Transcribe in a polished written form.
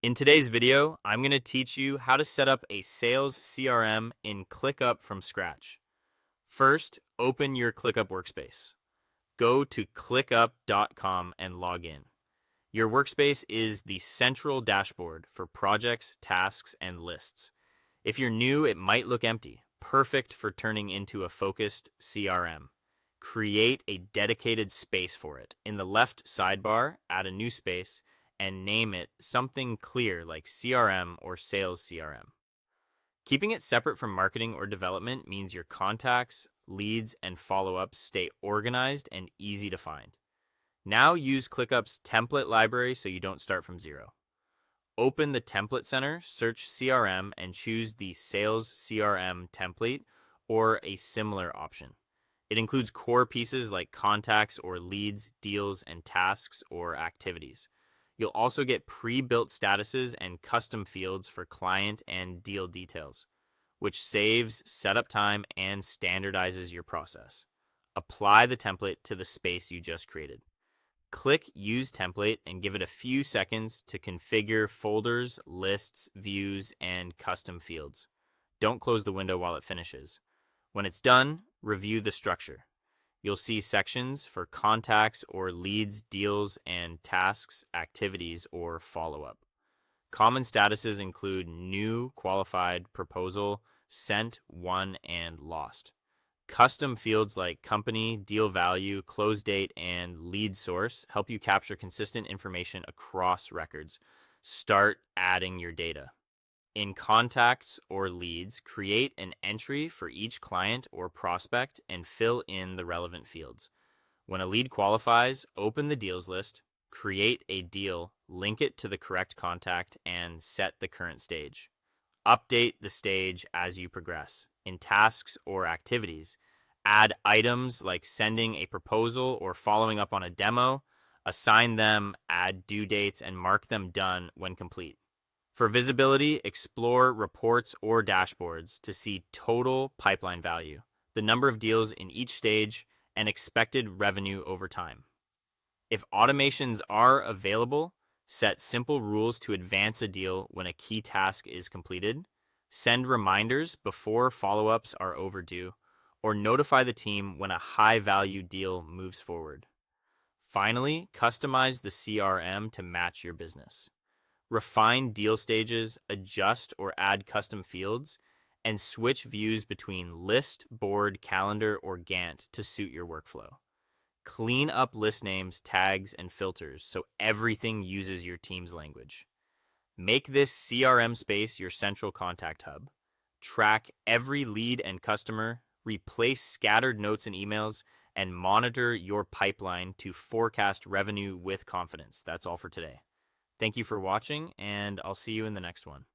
In today's video, I'm going to teach you how to set up a sales CRM in ClickUp from scratch. First, open your ClickUp workspace. Go to clickup.com and log in. Your workspace is the central dashboard for projects, tasks, and lists. If you're new, it might look empty, perfect for turning into a focused CRM. Create a dedicated space for it. In the left sidebar, add a new space and name it something clear like CRM or Sales CRM. Keeping it separate from marketing or development means your contacts, leads, and follow-ups stay organized and easy to find. Now use ClickUp's template library so you don't start from zero. Open the Template Center, search CRM, and choose the Sales CRM template or a similar option. It includes core pieces like contacts or leads, deals, and tasks or activities. You'll also get pre-built statuses and custom fields for client and deal details, which saves setup time and standardizes your process. Apply the template to the space you just created. Click Use Template and give it a few seconds to configure folders, lists, views, and custom fields. Don't close the window while it finishes. When it's done, review the structure. You'll see sections for contacts or leads, deals, and tasks, activities, or follow-up. Common statuses include new, qualified, proposal, sent, won, and lost. Custom fields like company, deal value, close date, and lead source help you capture consistent information across records. Start adding your data. In contacts or leads, create an entry for each client or prospect and fill in the relevant fields. When a lead qualifies, open the deals list, create a deal, link it to the correct contact, and set the current stage. Update the stage as you progress. In tasks or activities, add items like sending a proposal or following up on a demo, assign them, add due dates, and mark them done when complete. For visibility, explore reports or dashboards to see total pipeline value, the number of deals in each stage, and expected revenue over time. If automations are available, set simple rules to advance a deal when a key task is completed, send reminders before follow-ups are overdue, or notify the team when a high-value deal moves forward. Finally, customize the CRM to match your business. Refine deal stages, adjust or add custom fields, and switch views between list, board, calendar, or Gantt to suit your workflow. Clean up list names, tags, and filters so everything uses your team's language. Make this CRM space your central contact hub. Track every lead and customer, replace scattered notes and emails, and monitor your pipeline to forecast revenue with confidence. That's all for today. Thank you for watching, and I'll see you in the next one.